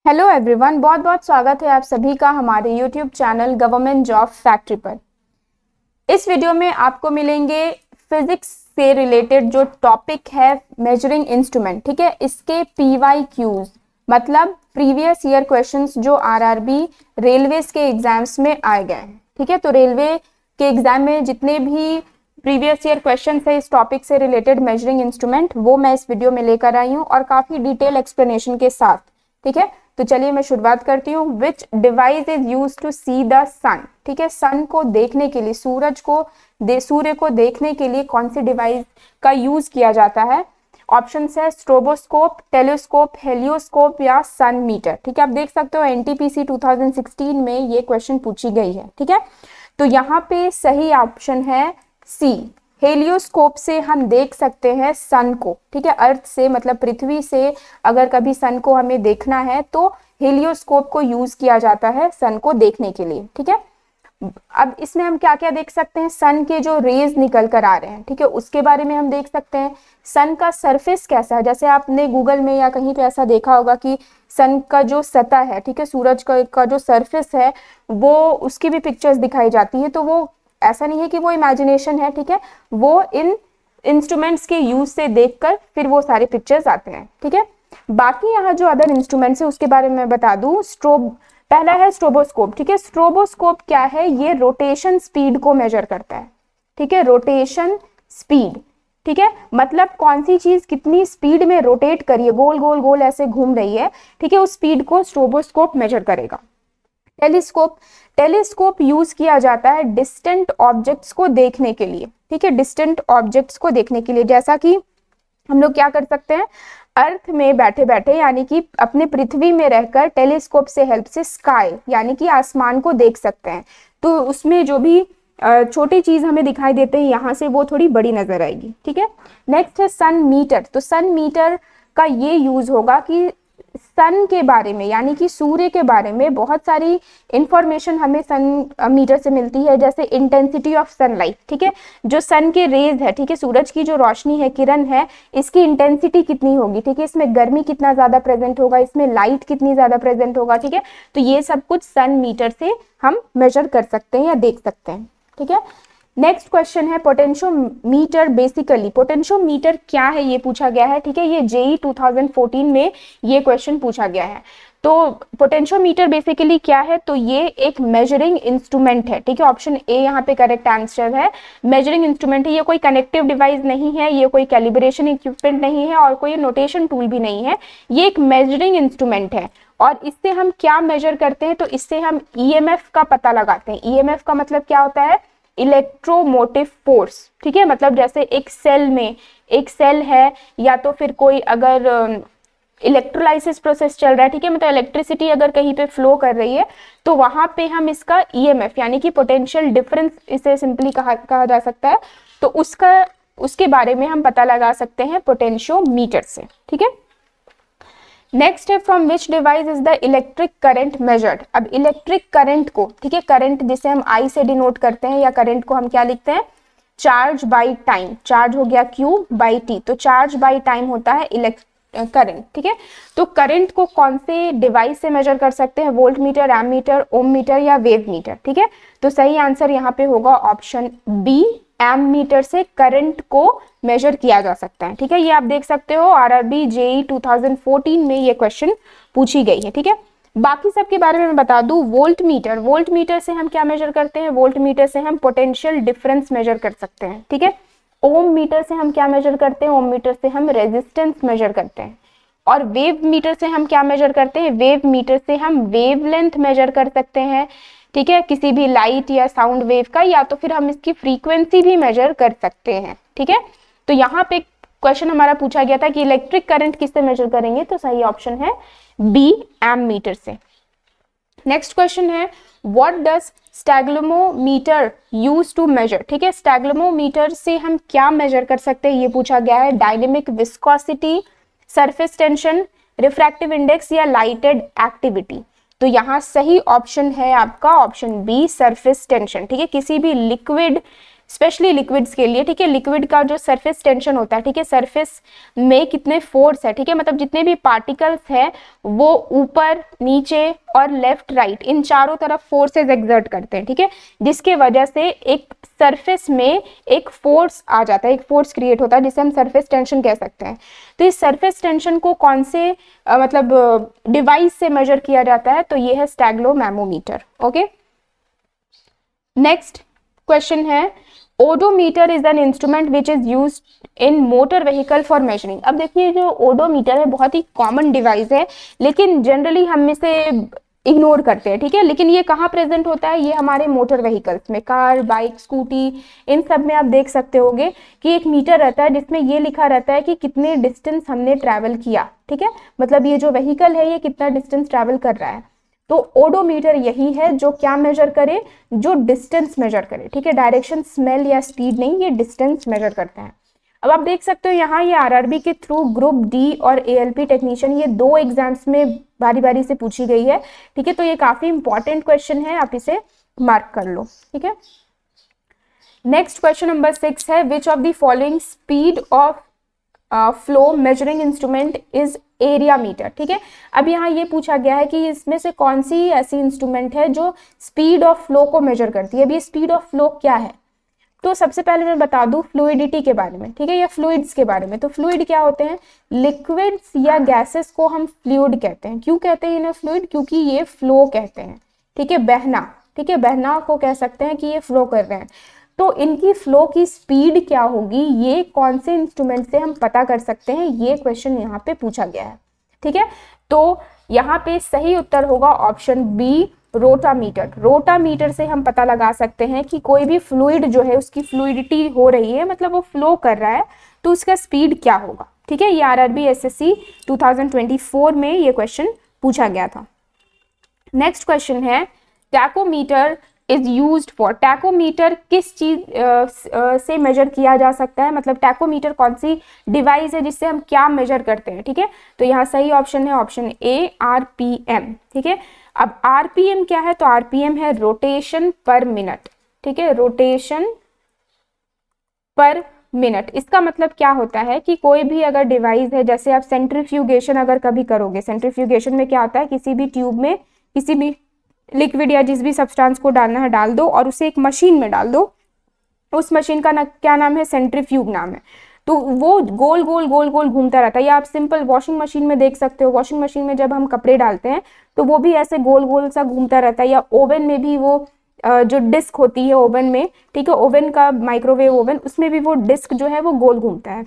Hello everyone, बहुत बहुत स्वागत है आप सभी का हमारे YouTube channel government job factory पर। इस वीडियो में आपको मिलेंगे फिजिक्स से रिलेटेड जो टॉपिक है मेजरिंग इंस्ट्रूमेंट। ठीक है, इसके PYQs मतलब प्रीवियस ईयर क्वेश्चंस जो आरआरबी रेलवेज के एग्जाम्स में आए गए हैं। ठीक है, तो रेलवे के एग्जाम में जितने भी प्रीवियस ईयर क्वेश्चन है इस टॉपिक से रिलेटेड मेजरिंग इंस्ट्रूमेंट वो मैं इस वीडियो में लेकर आई हूँ और काफी डिटेल एक्सप्लेनेशन के साथ। ठीक है, तो चलिए मैं शुरुआत करती हूँ। Which device is use to see the sun. ठीक है, सन को देखने के लिए, सूर्य को देखने के लिए कौन सी डिवाइस का यूज किया जाता है? ऑप्शन है स्ट्रोबोस्कोप, टेलीस्कोप, हेलियोस्कोप या सन मीटर। ठीक है, आप देख सकते हो एनटीपीसी 2016 में ये क्वेश्चन पूछी गई है। ठीक है, तो यहाँ पे सही ऑप्शन है सी, हेलियोस्कोप से हम देख सकते हैं सन को। ठीक है, अर्थ से मतलब पृथ्वी से अगर कभी सन को हमें देखना है तो हेलियोस्कोप को यूज किया जाता है सन को देखने के लिए। ठीक है, अब इसमें हम क्या क्या देख सकते हैं? सन के जो रेज निकल कर आ रहे हैं, ठीक है, उसके बारे में हम देख सकते हैं। सन का सरफेस कैसा है, जैसे आपने गूगल में या कहीं पे ऐसा देखा होगा कि सन का जो सतह है, ठीक है, सूरज का जो सरफेस है वो उसकी भी पिक्चर्स दिखाई जाती है। तो वो ऐसा नहीं है कि वो इमेजिनेशन है। ठीक है, वो इन इंस्ट्रूमेंट्स के यूज से देखकर फिर वो सारे पिक्चर्स आते हैं। ठीक है, बाकी यहाँ जो अदर इंस्ट्रूमेंट्स है उसके बारे में बता दूं। पहला है स्ट्रोबोस्कोप। ठीक है, स्ट्रोबोस्कोप क्या है? ये रोटेशन स्पीड को मेजर करता है। ठीक है, रोटेशन स्पीड। ठीक है, मतलब कौन सी चीज कितनी स्पीड में रोटेट करी है, गोल गोल गोल ऐसे घूम रही है। ठीक है, उस स्पीड को स्ट्रोबोस्कोप मेजर करेगा। टेलीस्कोप यूज किया जाता है डिस्टेंट ऑब्जेक्ट्स को देखने के लिए। ठीक है, डिस्टेंट ऑब्जेक्ट्स को देखने के लिए, जैसा कि हम लोग क्या कर सकते हैं, अर्थ में बैठे बैठे यानी कि अपने पृथ्वी में रहकर टेलीस्कोप से हेल्प से स्काई यानी कि आसमान को देख सकते हैं। तो उसमें जो भी छोटी चीज हमें दिखाई देते हैं यहाँ से वो थोड़ी बड़ी नजर आएगी। ठीक है, नेक्स्ट है सन मीटर। तो सन मीटर का ये यूज होगा कि सन के बारे में यानी कि सूर्य के बारे में बहुत सारी इंफॉर्मेशन हमें सन मीटर से मिलती है, जैसे इंटेंसिटी ऑफ सनलाइट। ठीक है, जो सन के रेज है, ठीक है, सूरज की जो रोशनी है, किरण है, इसकी इंटेंसिटी कितनी होगी। ठीक है, इसमें गर्मी कितना ज्यादा प्रेजेंट होगा, इसमें लाइट कितनी ज्यादा प्रेजेंट होगा। ठीक है, तो ये सब कुछ सन मीटर से हम मेजर कर सकते हैं या देख सकते हैं। ठीक है, नेक्स्ट क्वेश्चन है पोटेंशियोमीटर। बेसिकली पोटेंशियोमीटर क्या है ये पूछा गया है। ठीक है, ये जेई 2014 में ये क्वेश्चन पूछा गया है। तो पोटेंशियोमीटर बेसिकली क्या है? तो ये एक मेजरिंग इंस्ट्रूमेंट है। ठीक है, ऑप्शन ए यहाँ पे करेक्ट आंसर है, मेजरिंग इंस्ट्रूमेंट है। ये कोई कनेक्टिव डिवाइस नहीं है, ये कोई कैलिब्रेशन इक्विपमेंट नहीं है और कोई नोटेशन टूल भी नहीं है। ये एक मेजरिंग इंस्ट्रूमेंट है और इससे हम क्या मेजर करते हैं? तो इससे हम ईएमएफ का पता लगाते हैं। ईएमएफ का मतलब क्या होता है? Electromotive force. ठीक है, मतलब जैसे एक सेल में एक सेल है या तो फिर कोई अगर इलेक्ट्रोलाइसिस प्रोसेस चल रहा है, ठीक है, मतलब इलेक्ट्रिसिटी अगर कहीं पे फ्लो कर रही है तो वहां पे हम इसका ईएमएफ यानी कि पोटेंशियल डिफरेंस इसे सिंपली कहा जा सकता है। तो उसके बारे में हम पता लगा सकते हैं पोटेंशियोमीटर से। ठीक है, नेक्स्ट है from which device is the electric current measured. अब इलेक्ट्रिक करंट को, ठीक है, करंट जिसे हम आई से डिनोट करते हैं या करंट को हम क्या लिखते हैं? Charge by time. चार्ज हो गया Q बाई T, तो चार्ज बाई टाइम होता है करंट। ठीक है, तो करंट को कौन से डिवाइस से मेजर कर सकते हैं? Volt meter, M metre, ohm metre या वेव मीटर। ठीक है, तो सही आंसर यहाँ पे होगा ऑप्शन बी, एम मीटर से करंट को मेजर किया जा सकता है। ठीक है, ये आप देख सकते हो आरआरबी जेई 2014 में ये क्वेश्चन पूछी गई है। ठीक है, बाकी सब के बारे में मैं बता दूं। वोल्ट मीटर से हम क्या मेजर करते हैं? वोल्ट मीटर से हम पोटेंशियल डिफरेंस मेजर कर सकते हैं। ठीक है, ओम मीटर से हम क्या मेजर करते हैं? ओम मीटर से हम रेजिस्टेंस मेजर करते हैं। और वेव मीटर से हम क्या मेजर करते हैं? वेव मीटर से हम वेवलेंथ मेजर कर सकते हैं। ठीक है, किसी भी लाइट या साउंड वेव का, या तो फिर हम इसकी फ्रीक्वेंसी भी मेजर कर सकते हैं। ठीक है, तो यहाँ पे क्वेश्चन हमारा पूछा गया था कि इलेक्ट्रिक करंट किससे मेजर करेंगे, तो सही ऑप्शन है बी, एम मीटर से। नेक्स्ट क्वेश्चन है what does stalagmometer use to measure. ठीक है, स्टैग्लोमोमीटर से हम क्या मेजर कर सकते हैं ये पूछा गया है। Dynamic viscosity, surface tension, refractive index या लाइटेड एक्टिविटी। तो यहाँ सही ऑप्शन है आपका ऑप्शन बी, सरफेस टेंशन। ठीक है, किसी भी लिक्विड स्पेशली लिक्विड्स के लिए, ठीक है। लिक्विड का जो सरफेस टेंशन होता है, ठीक है, सरफेस में कितने फोर्स है, ठीक है, मतलब जितने भी पार्टिकल्स है वो ऊपर, नीचे और लेफ्ट राइट इन चारों तरफ फोर्सेस एक्सर्ट करते हैं, ठीक है, जिसके वजह से एक सरफेस में एक फोर्स आ जाता है, एक फोर्स क्रिएट होता है जिसे हम सरफेस टेंशन कह सकते हैं। तो इस सरफेस टेंशन को कौन से मतलब डिवाइस से मेजर किया जाता है, तो ये है स्टैग्लोमैमोमीटर। ओके, नेक्स्ट क्वेश्चन है odometer is an instrument which is used in motor vehicle for measuring. अब देखिए जो ओडोमीटर है बहुत ही कॉमन डिवाइस है, लेकिन जनरली हम इसे इग्नोर करते हैं, ठीक है, लेकिन ये कहाँ प्रेजेंट होता है, ये हमारे मोटर व्हीकल्स में, कार, बाइक, स्कूटी, इन सब में आप देख सकते होंगे कि एक मीटर रहता है जिसमें ये लिखा रहता है कि कितने डिस्टेंस हमने ट्रैवल किया, ठीक है, मतलब ये जो व्हीकल है ये कितना डिस्टेंस ट्रैवल कर रहा है। तो ओडोमीटर यही है जो क्या मेजर करे, जो डिस्टेंस मेजर करे, ठीक है, डायरेक्शन, स्मेल या स्पीड नहीं, ये डिस्टेंस मेजर करता है। अब आप देख सकते हो यहाँ ये आरआरबी के थ्रू ग्रुप डी और एएलपी टेक्नीशियन ये 2 एग्जाम्स में बारी बारी से पूछी गई है, ठीक है, तो ये काफी इंपॉर्टेंट क्वेश्चन है, आप इसे मार्क कर लो, ठीक है। नेक्स्ट क्वेश्चन नंबर 6 है which of the following speed of flow measuring instrument is area meter, ठीक है। अब यहाँ ये पूछा गया है कि इसमें से कौन सी ऐसी इंस्ट्रूमेंट है जो स्पीड ऑफ फ्लो को मेजर करती है। अब ये स्पीड ऑफ फ्लो क्या है, तो सबसे पहले मैं बता दूं फ्लूइडिटी के बारे में, ठीक है, या फ्लूइड्स के बारे में। तो फ्लूइड क्या होते हैं, लिक्विड्स या गैसेस को हम फ्लूइड कहते हैं। क्यों कहते हैं इन्हें फ्लूइड, क्योंकि ये फ्लो कहते हैं, ठीक है, बहना, ठीक है, बहना को कह सकते हैं कि ये फ्लो कर रहे हैं। तो इनकी फ्लो की स्पीड क्या होगी, ये कौन से इंस्ट्रूमेंट से हम पता कर सकते हैं, ये क्वेश्चन यहाँ पे पूछा गया है, ठीक है। तो यहाँ पे सही उत्तर होगा ऑप्शन बी, रोटामीटर। रोटामीटर से हम पता लगा सकते हैं कि कोई भी फ्लूइड जो है उसकी फ्लूइडिटी हो रही है, मतलब वो फ्लो कर रहा है, तो उसका स्पीड क्या होगा, ठीक है। ये आरआरबी एसएससी 2024 में ये क्वेश्चन पूछा गया था। नेक्स्ट क्वेश्चन है tachometer is used for. Tachometer किस चीज से मेजर किया जा सकता है, मतलब टैकोमीटर कौन सी डिवाइस है जिससे हम क्या मेजर करते हैं, ठीक है। तो यहाँ सही ऑप्शन है ऑप्शन ए, आरपीएम, ठीक है। अब आरपीएम क्या है, तो आरपीएम है रोटेशन पर मिनट, ठीक है, रोटेशन पर मिनट। इसका मतलब क्या होता है कि कोई भी अगर डिवाइस है, जैसे आप सेंट्रीफ्यूगेशन अगर कभी करोगे, सेंट्रीफ्यूगेशन में क्या होता है, किसी भी ट्यूब में किसी भी लिक्विड या जिस भी सब्सटेंस को डालना है डाल दो और उसे एक मशीन में डाल दो, उस मशीन का क्या नाम है, सेंट्रीफ्यूग नाम है। तो वो गोल गोल गोल गोल घूमता रहता है, या आप सिंपल वॉशिंग मशीन में देख सकते हो, वॉशिंग मशीन में जब हम कपड़े डालते हैं तो वो भी ऐसे गोल गोल सा घूमता रहता है, या ओवन में भी वो जो डिस्क होती है ओवन में, ठीक है, ओवन का माइक्रोवेव ओवन, उसमें भी वो डिस्क जो है वो गोल घूमता है।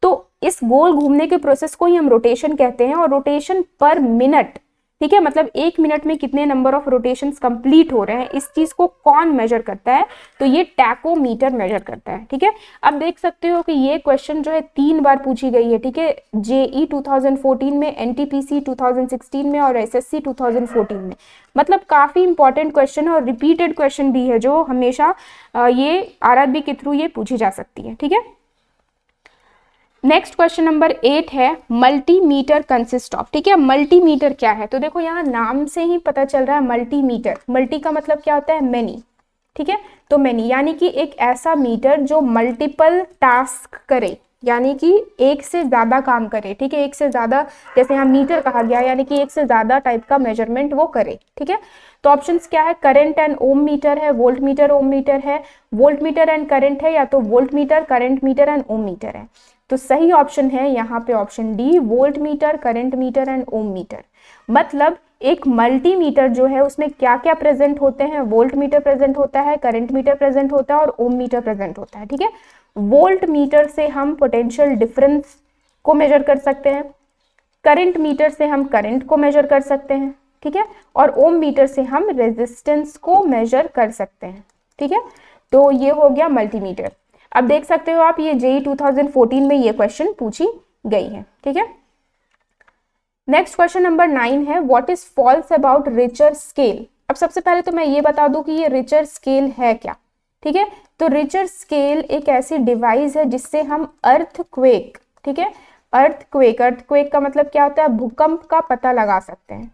तो इस गोल घूमने के प्रोसेस को ही हम रोटेशन कहते हैं, और रोटेशन पर मिनट, ठीक है, मतलब 1 मिनट में कितने नंबर ऑफ रोटेशंस कंप्लीट हो रहे हैं, इस चीज को कौन मेजर करता है, तो ये टैकोमीटर मेजर करता है, ठीक है। अब देख सकते हो कि ये क्वेश्चन जो है 3 बार पूछी गई है, ठीक है, जेई 2014 में, एनटीपीसी 2016 में और एसएससी 2014 में, मतलब काफी इंपॉर्टेंट क्वेश्चन है और रिपीटेड क्वेश्चन भी है जो हमेशा ये आरआरबी के थ्रू ये पूछी जा सकती है, ठीक है। नेक्स्ट क्वेश्चन नंबर 8 है मल्टीमीटर कंसिस्ट ऑफ, ठीक है। मल्टीमीटर क्या है, तो देखो यहाँ नाम से ही पता चल रहा है मल्टीमीटर, मल्टी का मतलब क्या होता है, मेनी, ठीक है, तो मेनी यानी कि एक ऐसा मीटर जो मल्टीपल टास्क करे, यानी कि एक से ज्यादा काम करे, ठीक है, एक से ज्यादा, जैसे यहाँ मीटर कहा गया यानी कि एक से ज्यादा टाइप का मेजरमेंट वो करे, ठीक है। तो ऑप्शंस क्या है, करंट एंड ओम मीटर है, वोल्ट मीटर ओम मीटर है, वोल्ट मीटर एंड करंट है, या तो volt meter, current meter and ohm meter है। तो सही ऑप्शन है यहाँ पे option D, volt meter, current meter and ohm meter. मतलब एक मल्टीमीटर जो है उसमें क्या क्या प्रेजेंट होते हैं, वोल्ट मीटर प्रेजेंट होता है, करंट मीटर प्रेजेंट होता है और ओम मीटर प्रेजेंट होता है, ठीक है। वोल्ट मीटर से हम पोटेंशियल डिफरेंस को मेजर कर सकते हैं, करंट मीटर से हम करंट को मेजर कर सकते हैं, ठीक है, और ओम मीटर से हम रेजिस्टेंस को मेजर कर सकते हैं, ठीक है। तो ये हो गया मल्टीमीटर। अब देख सकते हो आप ये जेई 2014 में ये क्वेश्चन पूछी गई है, ठीक है। नेक्स्ट क्वेश्चन नंबर 9 है what is false about Richter scale. अब सबसे पहले तो मैं ये बता दूं कि ये रिचर स्केल है क्या, ठीक है। तो रिचर स्केल एक ऐसी डिवाइस है जिससे हम अर्थक्वेक, ठीक है, अर्थक्वेक का मतलब क्या होता है, भूकंप का पता लगा सकते हैं,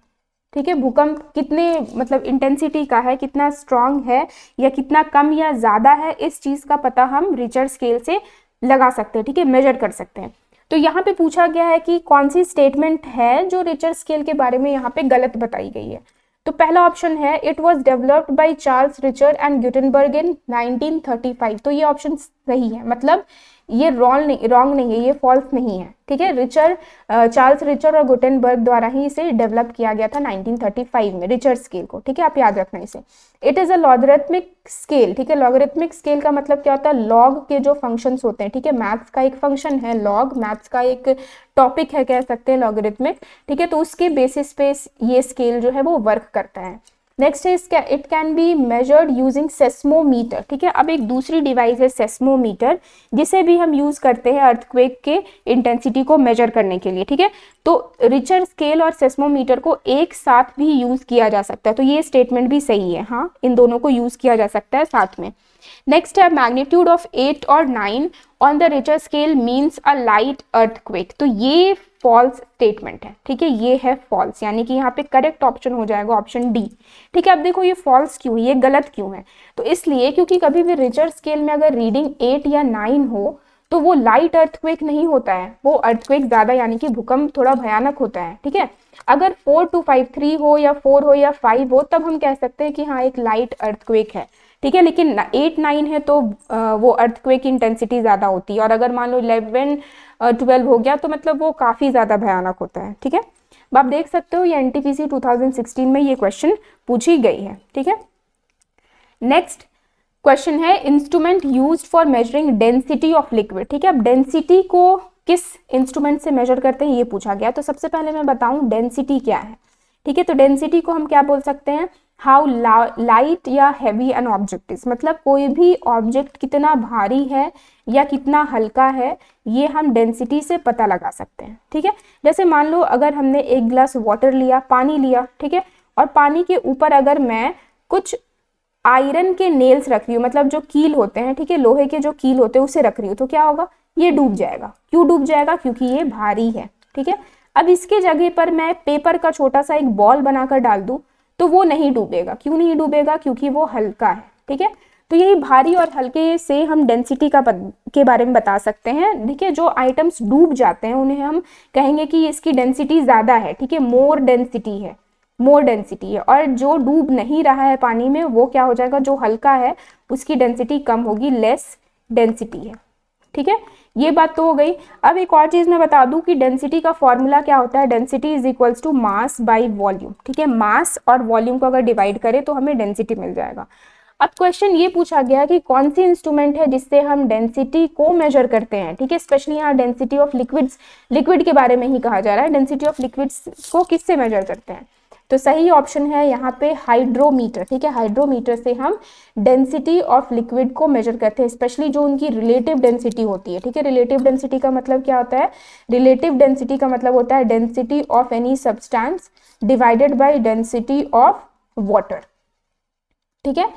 ठीक है, भूकंप कितने मतलब इंटेंसिटी का है, कितना स्ट्रांग है या कितना कम या ज़्यादा है, इस चीज़ का पता हम रिचर स्केल से लगा सकते हैं, ठीक है, मेजर कर सकते हैं। तो यहाँ पे पूछा गया है कि कौन सी स्टेटमेंट है जो रिचर स्केल के बारे में यहाँ पे गलत बताई गई है। तो पहला ऑप्शन है it was developed by Charles Richter and Gutenberg in 1935। तो ये ऑप्शन सही है, मतलब ये रॉन्ग नहीं है, ये फॉल्स नहीं है, ठीक है। चार्ल्स रिचर और गुटेनबर्ग द्वारा ही इसे डेवलप किया गया था 1935 में, रिचर स्केल को, ठीक है, आप याद रखना इसे। It is a logarithmic scale, ठीक है। लॉगरिथमिक स्केल का मतलब क्या होता है, लॉग के जो फंक्शंस होते हैं, ठीक है, मैथ्स का एक फंक्शन है लॉग, मैथ्स का एक टॉपिक है कह सकते हैं लॉगरिथमिक, ठीक है। तो उसके बेसिस पे ये स्केल जो है वो वर्क करता है। नेक्स्ट है it can be measured using seismometer, ठीक है। अब एक दूसरी डिवाइस है सेस्मोमीटर, जिसे भी हम यूज करते हैं अर्थक्वेक के इंटेंसिटी को मेजर करने के लिए, ठीक है। तो रिचर स्केल और सेस्मोमीटर को एक साथ भी यूज किया जा सकता है, तो ये स्टेटमेंट भी सही है, हाँ, इन दोनों को यूज किया जा सकता है साथ में। नेक्स्ट है मैग्नीट्यूड ऑफ 8 और 9 on the Richter scale means a light earthquake. तो ये फॉल्स स्टेटमेंट है, ठीक है, ये है फॉल्स, यानी कि यहाँ पे करेक्ट ऑप्शन हो जाएगा ऑप्शन डी, ठीक है। अब देखो ये फॉल्स क्यों है, ये गलत क्यों है, तो इसलिए क्योंकि कभी भी रिचर स्केल में अगर रीडिंग 8 या 9 हो तो वो लाइट अर्थक्वेक नहीं होता है, वो अर्थक्वेक ज्यादा यानी कि भूकंप थोड़ा भयानक होता है, ठीक है। अगर 4-2-5-3 हो या 4 हो या 5 हो तब हम कह सकते हैं कि हाँ एक लाइट अर्थक्वेक है, ठीक है। लेकिन 8-9 है तो वो अर्थक्वेक इंटेंसिटी ज़्यादा होती है, और अगर मान लो 11-12 हो गया तो मतलब वो काफ़ी ज़्यादा भयानक होता है, ठीक है। अब आप देख सकते हो ये एनटीपीसी 2016 में ये क्वेश्चन पूछी गई है, ठीक है। नेक्स्ट क्वेश्चन है instrument used for measuring density of liquid, ठीक है। अब डेंसिटी को किस इंस्ट्रूमेंट से मेजर करते हैं ये पूछा गया। तो सबसे पहले मैं बताऊं डेंसिटी क्या है, ठीक है। तो डेंसिटी को हम क्या बोल सकते हैं, हाउ लाइट या हैवी एन ऑब्जेक्ट इज, मतलब कोई भी ऑब्जेक्ट कितना भारी है या कितना हल्का है, ये हम डेंसिटी से पता लगा सकते हैं, ठीक है। जैसे मान लो अगर हमने एक गिलास वाटर लिया, पानी लिया, ठीक है, और पानी के ऊपर अगर मैं कुछ आयरन के नेल्स रख रही हूँ, मतलब जो कील होते हैं, ठीक है, लोहे के जो कील होते हैं उसे रख रही हूँ, तो क्या होगा, ये डूब जाएगा। क्यों डूब जाएगा, क्योंकि ये भारी है, ठीक है। अब इसके जगह पर मैं पेपर का छोटा सा एक बॉल बनाकर डाल दूं तो वो नहीं डूबेगा। क्यों नहीं डूबेगा, क्योंकि वो हल्का है, ठीक है। तो यही भारी और हल्के से हम डेंसिटी के बारे में बता सकते हैं, ठीक है। जो आइटम्स डूब जाते हैं उन्हें हम कहेंगे कि इसकी डेंसिटी ज्यादा है, ठीक है, मोर डेंसिटी है, और जो डूब नहीं रहा है पानी में वो क्या हो जाएगा, जो हल्का है उसकी डेंसिटी कम होगी, लेस डेंसिटी है, ठीक है। ये बात तो हो गई। अब एक और चीज मैं बता दूं कि डेंसिटी का फॉर्मूला क्या होता है, density is equals to mass by volume, ठीक है। मास और वॉल्यूम को अगर डिवाइड करें तो हमें डेंसिटी मिल जाएगा। अब क्वेश्चन ये पूछा गया कि कौन सी इंस्ट्रूमेंट है जिससे हम डेंसिटी को मेजर करते हैं, ठीक है। स्पेशली यहाँ डेंसिटी ऑफ लिक्विड्स, लिक्विड के बारे में ही कहा जा रहा है, डेंसिटी ऑफ लिक्विड्स को किससे मेजर करते हैं। तो सही ऑप्शन है यहाँ पे हाइड्रोमीटर, ठीक है। हाइड्रोमीटर से हम डेंसिटी ऑफ लिक्विड को मेजर करते हैं, स्पेशली जो उनकी रिलेटिव डेंसिटी होती है, ठीक है। रिलेटिव डेंसिटी का मतलब क्या होता है, रिलेटिव डेंसिटी का मतलब होता है density of any substance divided by density of water, ठीक है।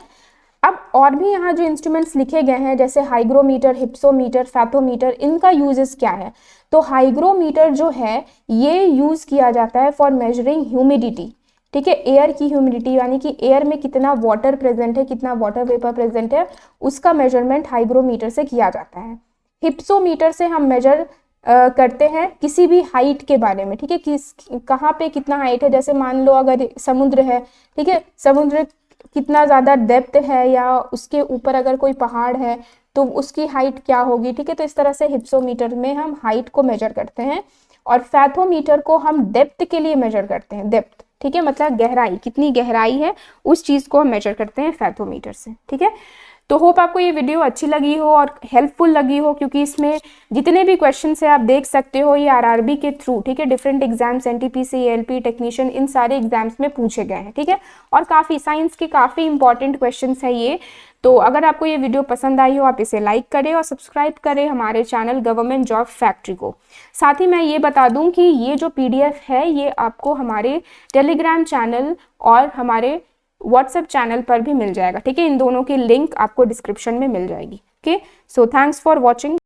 अब और भी यहाँ जो इंस्ट्रूमेंट्स लिखे गए हैं जैसे हाइग्रोमीटर, हिप्सोमीटर, फैथोमीटर, इनका यूजेस क्या है। तो हाइग्रोमीटर जो है ये यूज किया जाता है फॉर मेजरिंग ह्यूमिडिटी, ठीक है, एयर की ह्यूमिडिटी, यानी कि एयर में कितना वाटर प्रेजेंट है, कितना वाटर वेपर प्रेजेंट है, उसका मेजरमेंट हाइग्रोमीटर से किया जाता है। हिप्सोमीटर से हम मेजर करते हैं किसी भी हाइट के बारे में, ठीक है, कहाँ पे कितना हाइट है। जैसे मान लो अगर समुद्र है, ठीक है, समुद्र कितना ज़्यादा डेप्थ है या उसके ऊपर अगर कोई पहाड़ है तो उसकी हाइट क्या होगी, ठीक है। तो इस तरह से हिप्सोमीटर में हम हाइट को मेजर करते हैं, और फैथोमीटर को हम डेप्थ के लिए मेजर करते हैं, डेप्थ, ठीक है, मतलब गहराई, कितनी गहराई है उस चीज़ को हम मेजर करते हैं फैथोमीटर से, ठीक है। तो होप आपको ये वीडियो अच्छी लगी हो और हेल्पफुल लगी हो, क्योंकि इसमें जितने भी क्वेश्चंस है आप देख सकते हो ये आरआरबी के थ्रू, ठीक है, different exams, NTPC, ALP, technician, इन सारे एग्जाम्स में पूछे गए हैं, ठीक है। और काफ़ी साइंस के काफ़ी इंपॉर्टेंट क्वेश्चंस है ये। तो अगर आपको ये वीडियो पसंद आई हो आप इसे लाइक करें और सब्सक्राइब करें हमारे चैनल गवर्नमेंट जॉब फैक्ट्री को। साथ ही मैं ये बता दूं कि ये जो पीडीएफ है ये आपको हमारे टेलीग्राम चैनल और हमारे व्हाट्सएप चैनल पर भी मिल जाएगा, ठीक है। इन दोनों की लिंक आपको डिस्क्रिप्शन में मिल जाएगी, okay. So thanks for watching.